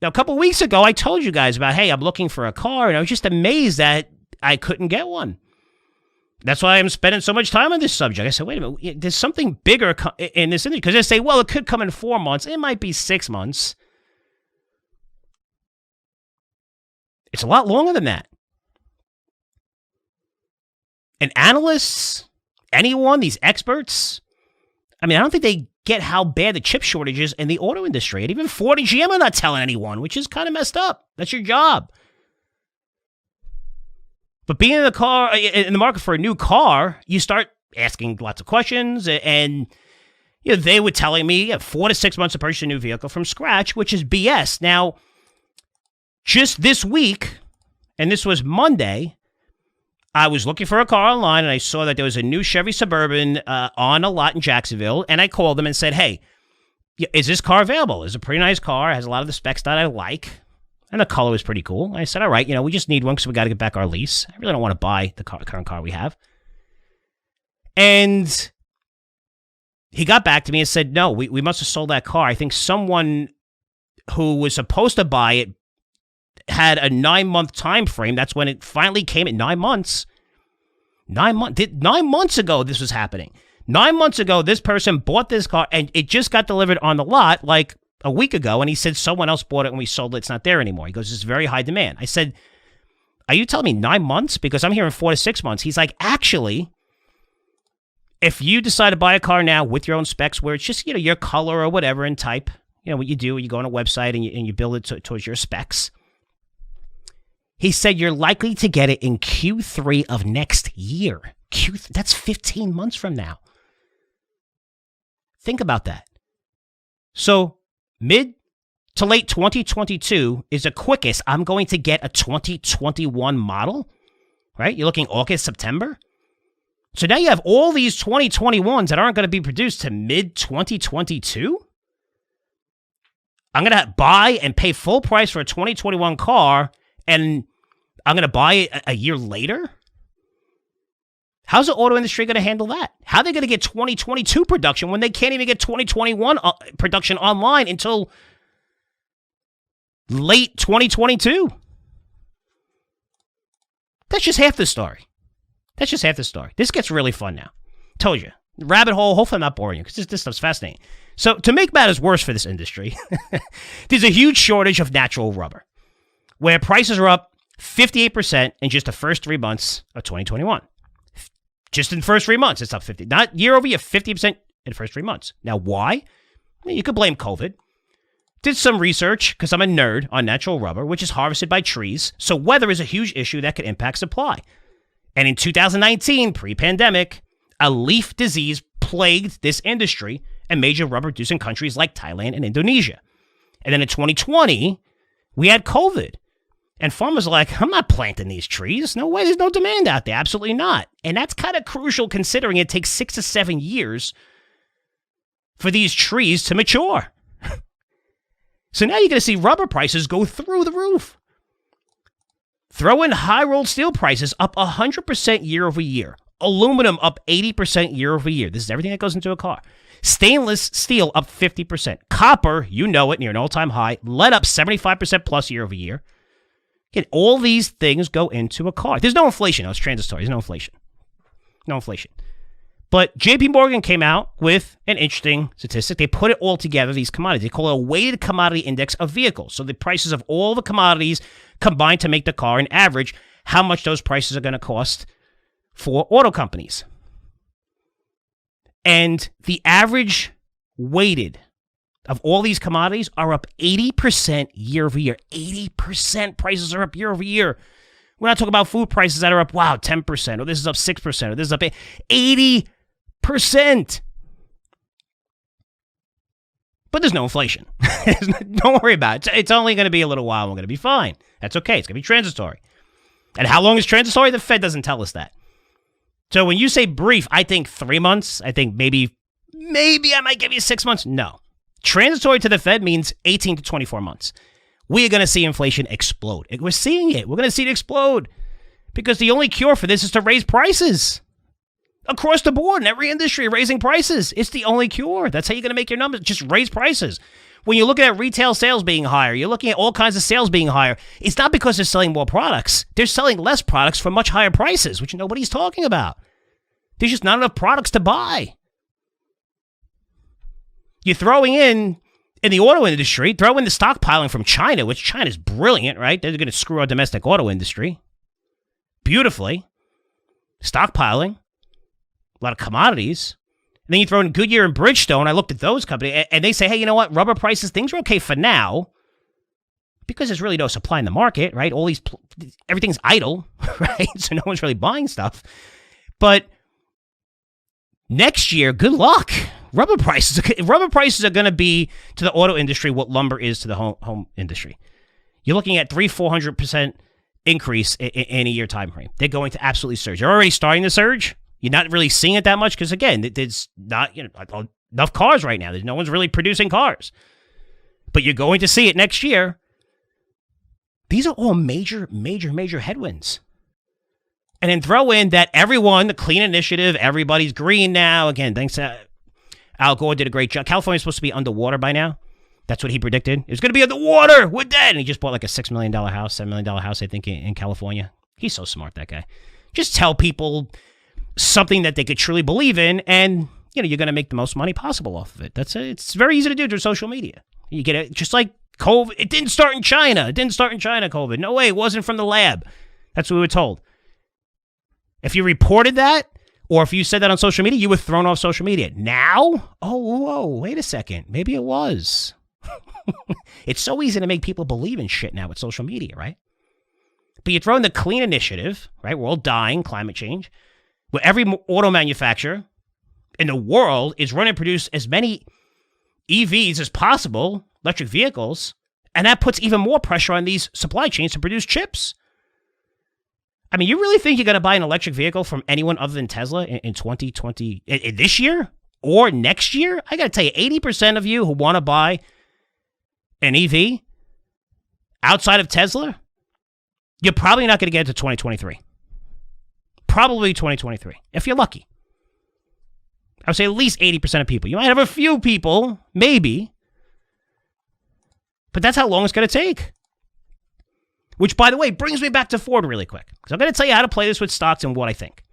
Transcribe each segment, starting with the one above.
Now, a couple weeks ago, I told you guys about, hey, I'm looking for a car, and I was just amazed that I couldn't get one. That's why I'm spending so much time on this subject. I said, wait a minute, there's something bigger in this industry. Because they say, well, it could come in 4 months. It might be 6 months. It's a lot longer than that. And analysts, anyone, these experts, I mean, I don't think they get how bad the chip shortage is in the auto industry. And even Ford and GM are not telling anyone, which is kind of messed up. That's your job. But being in the market for a new car, you start asking lots of questions. And they were telling me 4 to 6 months to purchase a new vehicle from scratch, which is BS. Now, just this week, and this was Monday, I was looking for a car online, and I saw that there was a new Chevy Suburban on a lot in Jacksonville, and I called them and said, hey, is this car available? It's a pretty nice car. It has a lot of the specs that I like, and the color was pretty cool. I said, all right, we just need one because we got to get back our lease. I really don't want to buy the current car we have. And he got back to me and said, no, we must have sold that car. I think someone who was supposed to buy it had a 9-month time frame. That's when it finally came at 9 months. 9 months ago, this was happening. 9 months ago, this person bought this car, and it just got delivered on the lot like a week ago, and he said someone else bought it and we sold it. It's not there anymore. He goes, it's very high demand. I said, are you telling me 9 months? Because I'm hearing 4 to 6 months. He's like, actually, if you decide to buy a car now with your own specs where it's just, your color or whatever and type, what you do, you go on a website and you build it towards your specs. He said you're likely to get it in Q3 of next year. That's 15 months from now. Think about that. So mid to late 2022 is the quickest I'm going to get a 2021 model, right? You're looking August, September. So now you have all these 2021s that aren't going to be produced to mid 2022. I'm going to buy and pay full price for a 2021 car, and I'm going to buy it a year later? How's the auto industry going to handle that? How are they going to get 2022 production when they can't even get 2021 production online until late 2022? That's just half the story. This gets really fun now. Told you. Rabbit hole. Hopefully I'm not boring you because this stuff's fascinating. So to make matters worse for this industry, there's a huge shortage of natural rubber, where prices are up 58% in just the first 3 months of 2021. Just in the first 3 months, it's up 50. Not year over year, 50% in the first 3 months. Now, why? You could blame COVID. Did some research, because I'm a nerd, on natural rubber, which is harvested by trees. So weather is a huge issue that could impact supply. And in 2019, pre-pandemic, a leaf disease plagued this industry and major rubber-producing countries like Thailand and Indonesia. And then in 2020, we had COVID. And farmers are like, I'm not planting these trees. No way, there's no demand out there. Absolutely not. And that's kind of crucial considering it takes 6 to 7 years for these trees to mature. So now you're going to see rubber prices go through the roof. Throw in high-rolled steel prices up 100% year over year. Aluminum up 80% year over year. This is everything that goes into a car. Stainless steel up 50%. Copper, you know it, near an all-time high. Lead up 75% plus year over year. Again, all these things go into a car. There's no inflation. No, it's transitory. There's no inflation. No inflation. But JP Morgan came out with an interesting statistic. They put it all together, these commodities. They call it a weighted commodity index of vehicles. So the prices of all the commodities combined to make the car and average how much those prices are going to cost for auto companies. And the average weighted of all these commodities are up 80% year over year. 80% prices are up year over year. We're not talking about food prices that are up, 10%, or this is up 6%, or this is up 80%. But there's no inflation. Don't worry about it. It's only going to be a little while. We're going to be fine. That's okay. It's going to be transitory. And how long is transitory? The Fed doesn't tell us that. So when you say brief, I think 3 months. I think maybe I might give you 6 months. No. Transitory to the Fed means 18 to 24 months. We are going to see inflation explode. We're seeing it. We're going to see it explode because the only cure for this is to raise prices across the board in every industry, raising prices. It's the only cure. That's how you're going to make your numbers. Just raise prices. When you're looking at retail sales being higher, you're looking at all kinds of sales being higher. It's not because they're selling more products. They're selling less products for much higher prices, which nobody's talking about. There's just not enough products to buy. You're throwing in the auto industry, throw in the stockpiling from China, which China's brilliant, right? They're going to screw our domestic auto industry beautifully. Stockpiling, a lot of commodities. And then you throw in Goodyear and Bridgestone. I looked at those companies, and they say, hey, you know what? Rubber prices, things are okay for now because there's really no supply in the market, right? Everything's idle, right? So no one's really buying stuff. But next year, good luck. Rubber prices are going to be to the auto industry what lumber is to the home industry. You're looking at 300-400% increase in a year time frame. They're going to absolutely surge. They're already starting to surge. You're not really seeing it that much because, again, there's not enough cars right now. No one's really producing cars. But you're going to see it next year. These are all major, major, major headwinds. And then throw in that the clean initiative, everybody's green now. Again, thanks to Al Gore did a great job. California's supposed to be underwater by now. That's what he predicted. It was going to be underwater. We're dead. And he just bought like a $6 million house, $7 million house, I think, in California. He's so smart, that guy. Just tell people something that they could truly believe in, and you're going to make the most money possible off of it. It's very easy to do through social media. You get it, just like COVID. It didn't start in China. COVID. No way. It wasn't from the lab. That's what we were told. If you reported that, or if you said that on social media, you were thrown off social media. Now? Oh, whoa, wait a second. Maybe it was. It's so easy to make people believe in shit now with social media, right? But you throw in the clean initiative, right? We're all dying, climate change, where every auto manufacturer in the world is running to produce as many EVs as possible, electric vehicles, and that puts even more pressure on these supply chains to produce chips. I mean, you really think you're going to buy an electric vehicle from anyone other than Tesla in 2020, this year or next year? I got to tell you, 80% of you who want to buy an EV outside of Tesla, you're probably not going to get it to 2023. Probably 2023, if you're lucky. I would say at least 80% of people. You might have a few people, maybe, but that's how long it's going to take. Which, by the way, brings me back to Ford really quick, because I'm going to tell you how to play this with stocks and what I think.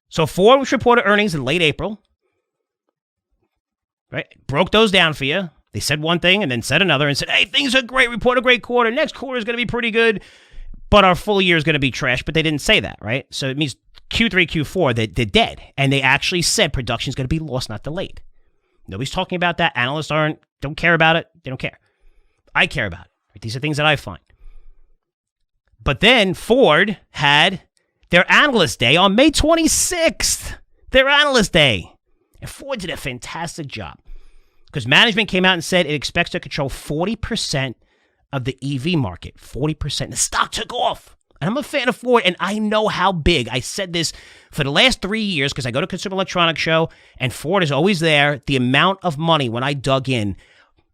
So Ford, which reported earnings in late April, right? Broke those down for you. They said one thing and then said another and said, hey, things are great. Report a great quarter. Next quarter is going to be pretty good, but our full year is going to be trash. But they didn't say that, right? So it means Q3, Q4, they're dead. And they actually said production is going to be lost, not delayed. Nobody's talking about that. Analysts don't care about it. They don't care. I care about it. Right? These are things that I find. But then Ford had their analyst day on May 26th. Their analyst day. And Ford did a fantastic job. Because management came out and said it expects to control 40% of the EV market. 40%. The stock took off. And I'm a fan of Ford, and I know how big. I said this for the last 3 years because I go to Consumer Electronics Show, and Ford is always there. The amount of money, when I dug in,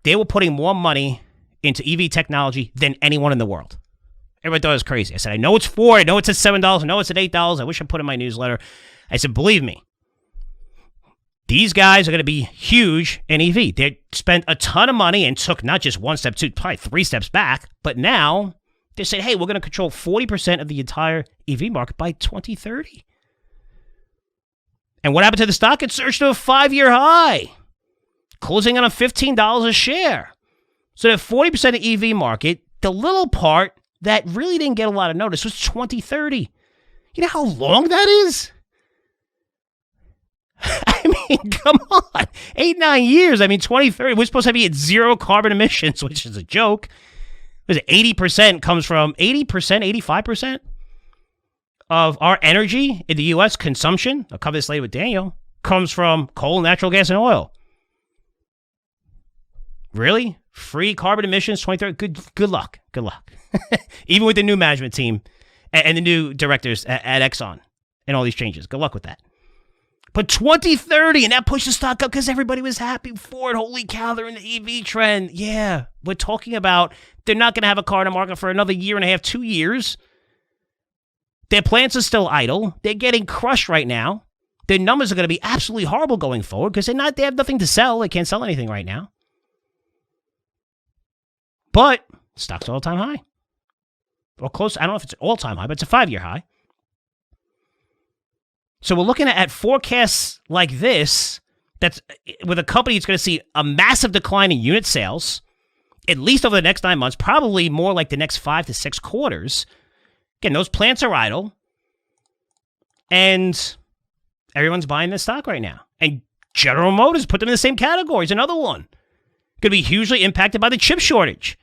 they were putting more money into EV technology than anyone in the world. Everybody thought it was crazy. I said, I know it's Ford. I know it's at $7. I know it's at $8. I wish I put it in my newsletter. I said, believe me. These guys are going to be huge in EV. They spent a ton of money and took not just one step, probably 3 steps back. But now they said, hey, we're going to control 40% of the entire EV market by 2030. And what happened to the stock? It surged to a 5-year high, closing on a $15 a share. So that 40% of EV market, the little part that really didn't get a lot of notice was 2030. You know how long that is? I mean, come on. 8-9 years. I mean, 2030. We're supposed to be at zero carbon emissions, which is a joke. Was it 80% comes from 80%, 85% of our energy in the U.S. consumption? I'll cover this later with Daniel. Comes from coal, natural gas, and oil. Really? Free carbon emissions 2030? Good luck. Good luck. Even with the new management team and the new directors at Exxon and all these changes. Good luck with that. But 2030, and that pushed the stock up because everybody was happy. Ford, holy cow, they're in the EV trend. Yeah, we're talking about they're not going to have a car in the market for another 1.5, 2 years. Their plants are still idle. They're getting crushed right now. Their numbers are going to be absolutely horrible going forward because they have nothing to sell. They can't sell anything right now. But stock's all-time high. Or close. I don't know if it's an all-time high, but it's a 5-year high. So we're looking at forecasts like this, that's with a company that's going to see a massive decline in unit sales, at least over the next 9 months, probably more like the next 5 to 6 quarters. Again, those plants are idle, and everyone's buying this stock right now. And General Motors put them in the same category as another one. Going to be hugely impacted by the chip shortage.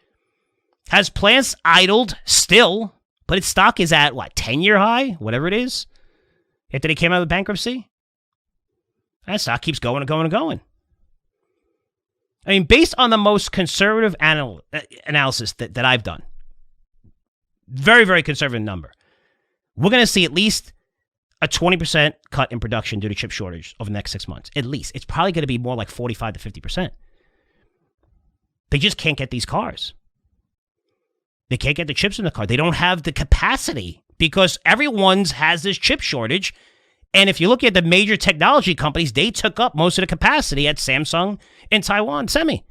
Has plants idled still, but its stock is at, 10-year high? Whatever it is. After they came out of bankruptcy? That stock keeps going and going and going. I mean, based on the most conservative analysis that I've done, very, very conservative number, we're going to see at least a 20% cut in production due to chip shortage over the next 6 months. At least. It's probably going to be more like 45 to 50%. They just can't get these cars. They can't get the chips in the car. They don't have the capacity because everyone's has this chip shortage. And if you look at the major technology companies, they took up most of the capacity at Samsung and Taiwan Semi.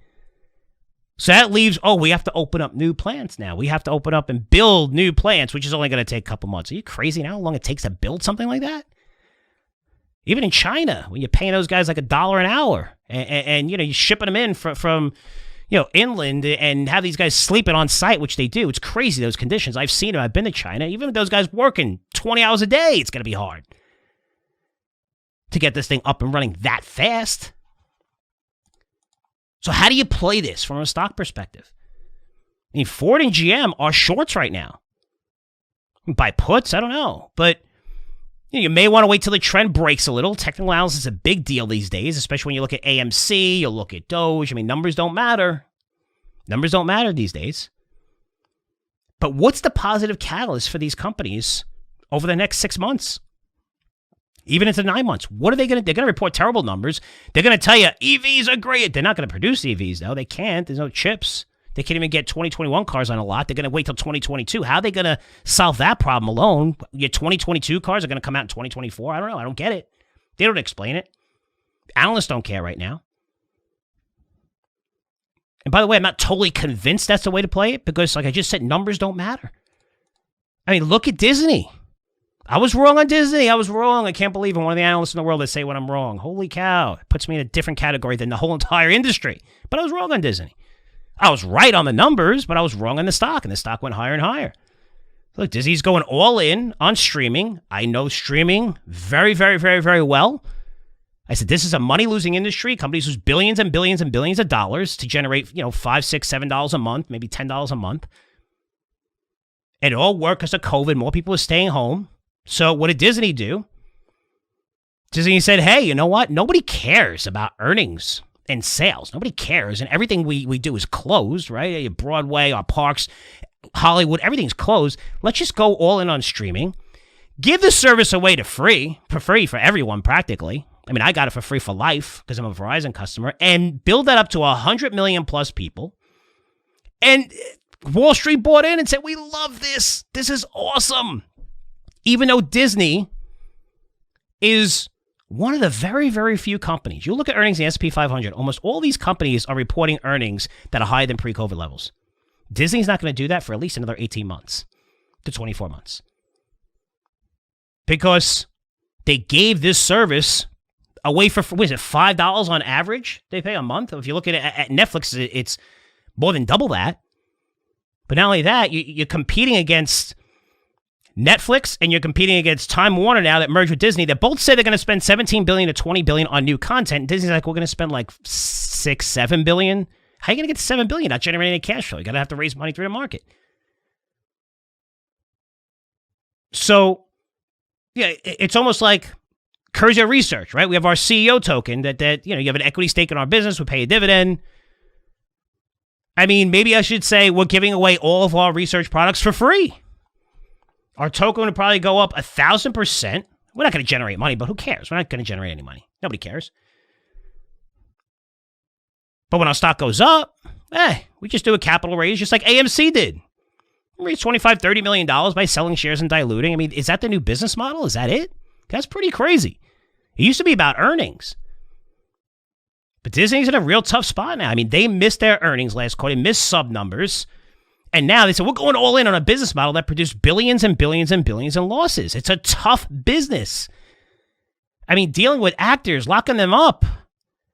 So that leaves, we have to open up new plants now. We have to open up and build new plants, which is only going to take a couple months. Are you crazy now how long it takes to build something like that? Even in China, when you're paying those guys like $1 an hour and you're shipping them in from inland and have these guys sleeping on site, which they do. It's crazy, those conditions. I've seen them. I've been to China. Even with those guys working 20 hours a day, it's going to be hard to get this thing up and running that fast. So how do you play this from a stock perspective? I mean, Ford and GM are shorts right now. Buy puts? I don't know. But you may want to wait till the trend breaks a little. Technical analysis is a big deal these days, especially when you look at AMC, you look at Doge. I mean, numbers don't matter. Numbers don't matter these days. But what's the positive catalyst for these companies over the next 6 months? Even into 9 months. What are they going to do? They're going to report terrible numbers. They're going to tell you EVs are great. They're not going to produce EVs, though. They can't. There's no chips. They can't even get 2021 cars on a lot. They're going to wait till 2022. How are they going to solve that problem alone? Your 2022 cars are going to come out in 2024? I don't know. I don't get it. They don't explain it. Analysts don't care right now. And by the way, I'm not totally convinced that's the way to play it because, like I just said, numbers don't matter. I mean, look at Disney. I was wrong on Disney. I was wrong. I can't believe I'm one of the analysts in the world that say when I'm wrong. Holy cow. It puts me in a different category than the whole entire industry. But I was wrong on Disney. I was right on the numbers, but I was wrong on the stock, and the stock went higher and higher. Look, Disney's going all in on streaming. I know streaming very, very, very, very well. I said, this is a money-losing industry. Companies lose billions and billions and billions of dollars to generate, $5, $6, $7 a month, maybe $10 a month. It all worked because of COVID. More people are staying home. So what did Disney do? Disney said, hey, you know what? Nobody cares about earnings and sales. Nobody cares. And everything we do is closed, right? Broadway, our parks, Hollywood, everything's closed. Let's just go all in on streaming. Give the service away for free for everyone practically. I mean, I got it for free for life because I'm a Verizon customer. And build that up to 100 million plus people. And Wall Street bought in and said, we love this. This is awesome. Even though Disney is one of the very, very few companies. You look at earnings in the S&P 500, almost all these companies are reporting earnings that are higher than pre-COVID levels. Disney's not going to do that for at least another 18 months to 24 months. Because they gave this service away for what is it, $5 on average they pay a month? If you look at Netflix, it's more than double that. But not only that, you're competing against Netflix and you're competing against Time Warner now that merged with Disney that both say they're going to spend $17 billion to $20 billion on new content. And Disney's like, we're going to spend like $6-7 billion. How are you going to get to $7 billion not generating any cash flow? You got to have to raise money through the market. So, yeah, it's almost like Curzio Research, right? We have our CEO token that you have an equity stake in our business, we pay a dividend. I mean, maybe I should say we're giving away all of our research products for free. Our token would probably go up 1,000%. We're not going to generate money, but who cares? We're not going to generate any money. Nobody cares. But when our stock goes up, we just do a capital raise just like AMC did. We raised $25-30 million by selling shares and diluting. I mean, is that the new business model? Is that it? That's pretty crazy. It used to be about earnings. But Disney's in a real tough spot now. I mean, they missed their earnings last quarter, missed sub numbers. And now they said, we're going all in on a business model that produced billions and billions and billions in losses. It's a tough business. I mean, dealing with actors, locking them up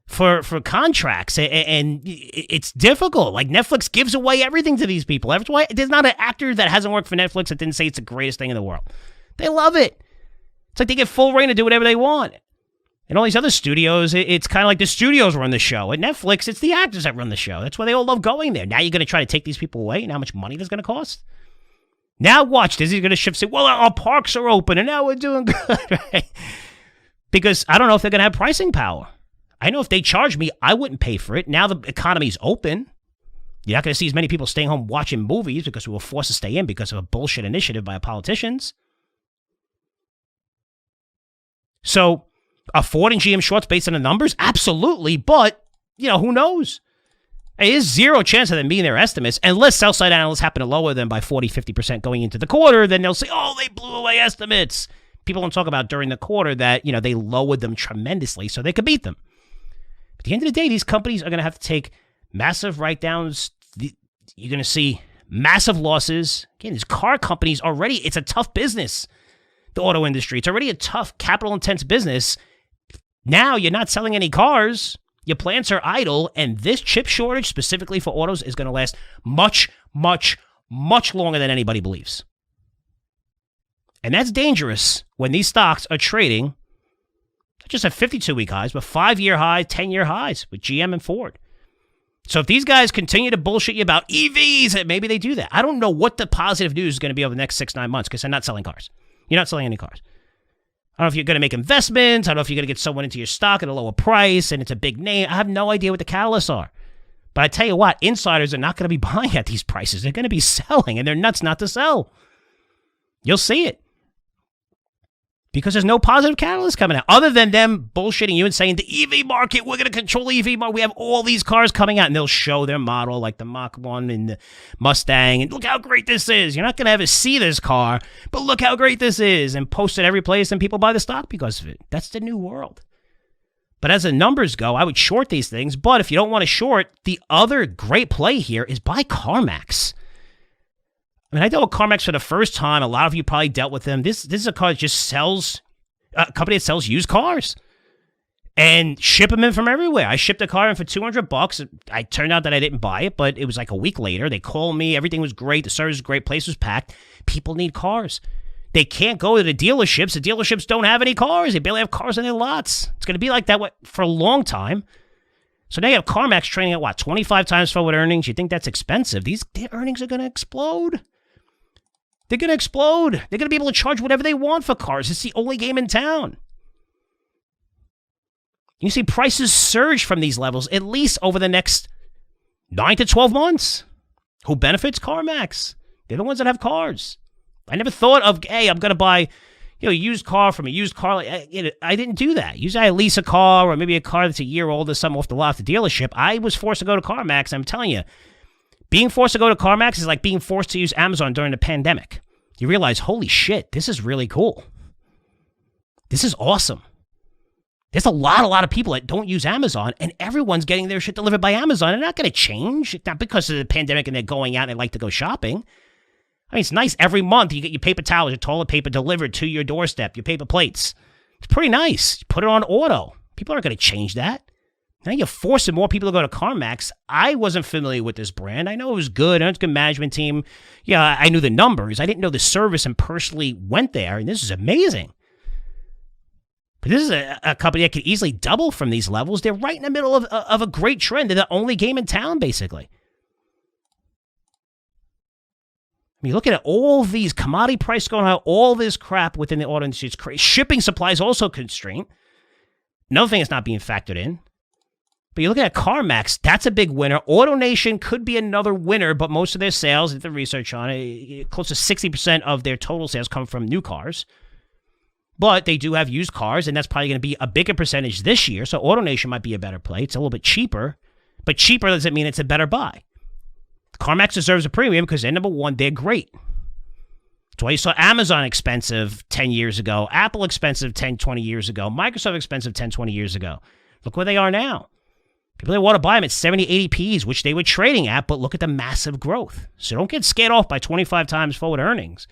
for contracts, and it's difficult. Like, Netflix gives away everything to these people. That's why there's not an actor that hasn't worked for Netflix that didn't say it's the greatest thing in the world. They love it. It's like they get full reign to do whatever they want. And all these other studios, it's kind of like the studios run the show. At Netflix, it's the actors that run the show. That's why they all love going there. Now you're going to try to take these people away, and how much money that's going to cost? Now watch, Disney's going to shift, say, well, our parks are open, and now we're doing good, right? Because I don't know if they're going to have pricing power. I know if they charge me, I wouldn't pay for it. Now the economy's open. You're not going to see as many people staying home watching movies because we were forced to stay in because of a bullshit initiative by politicians. So, are Ford and GM shorts based on the numbers? Absolutely, but, who knows? There's zero chance of them meeting their estimates, unless sell-side analysts happen to lower them by 40, 50% going into the quarter, then they'll say, oh, they blew away estimates. People don't talk about during the quarter that, they lowered them tremendously so they could beat them. At the end of the day, these companies are going to have to take massive write-downs. You're going to see massive losses. Again, these car companies already, it's a tough business, the auto industry. It's already a tough, capital-intense business. Now you're not selling any cars. Your plants are idle, and this chip shortage, specifically for autos, is going to last much, much, much longer than anybody believes. And that's dangerous when these stocks are trading not just at 52-week highs, but 5-year highs, 10-year highs with GM and Ford. So if these guys continue to bullshit you about EVs, maybe they do that. I don't know what the positive news is going to be over the next 6-9 months because they're not selling cars. You're not selling any cars. I don't know if you're going to make investments. I don't know if you're going to get someone into your stock at a lower price and it's a big name. I have no idea what the catalysts are. But I tell you what, insiders are not going to be buying at these prices. They're going to be selling, and they're nuts not to sell. You'll see it. Because there's no positive catalyst coming out other than them bullshitting you and saying the EV market, we're going to control the EV market. We have all these cars coming out, and they'll show their model like the Mach 1 and the Mustang, and look how great this is. You're not going to ever see this car, but look how great this is, and post it every place, and people buy the stock because of it. That's the new world. But as the numbers go, I would short these things, but if you don't want to short, the other great play here is buy CarMax. I mean, I dealt with CarMax for the first time. A lot of you probably dealt with them. This is a car that just sells, a company that sells used cars and ship them in from everywhere. I shipped a car in for $200. I turned out that I didn't buy it, but it was like a week later. They called me. Everything was great. The service was great. Place was packed. People need cars. They can't go to the dealerships. The dealerships don't have any cars. They barely have cars in their lots. It's going to be like that for a long time. So now you have CarMax trading at, 25 times forward earnings. You think that's expensive? Their earnings are going to explode. They're going to explode. They're going to be able to charge whatever they want for cars. It's the only game in town. You see prices surge from these levels at least over the next 9 to 12 months. Who benefits? CarMax. They're the ones that have cars. I never thought of, hey, I'm going to buy a used car from a used car. I didn't do that. Usually I lease a car or maybe a car that's a year old or something off the lot of the dealership. I was forced to go to CarMax. I'm telling you, being forced to go to CarMax is like being forced to use Amazon during the pandemic. You realize, holy shit, this is really cool. This is awesome. There's a lot of people that don't use Amazon, and everyone's getting their shit delivered by Amazon. They're not going to change. It's not because of the pandemic and they're going out and they like to go shopping. I mean, it's nice. Every month you get your paper towels, your toilet paper delivered to your doorstep, your paper plates. It's pretty nice. You put it on auto. People aren't going to change that. Now you're forcing more people to go to CarMax. I wasn't familiar with this brand. I know it was good. I know it's a good management team. Yeah, I knew the numbers. I didn't know the service and personally went there, and this is amazing. But this is a company that could easily double from these levels. They're right in the middle of a great trend. They're the only game in town, basically. I mean, look at all these commodity prices going on, all this crap within the auto industry. It's crazy. Shipping supplies also constrained. Another thing that's not being factored in. But you look at CarMax, that's a big winner. AutoNation could be another winner, but most of their sales, did the research on it, close to 60% of their total sales come from new cars. But they do have used cars, and that's probably going to be a bigger percentage this year. So AutoNation might be a better play. It's a little bit cheaper, but cheaper doesn't mean it's a better buy. CarMax deserves a premium because they're number one. They're great. That's why you saw Amazon expensive 10 years ago, Apple expensive 10, 20 years ago, Microsoft expensive 10, 20 years ago. Look where they are now. People that want to buy them at 70, 80 Ps, which they were trading at, but look at the massive growth. So don't get scared off by 25 times forward earnings.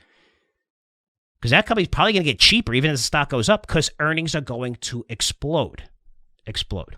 Because that company's probably going to get cheaper even as the stock goes up because earnings are going to explode. Explode.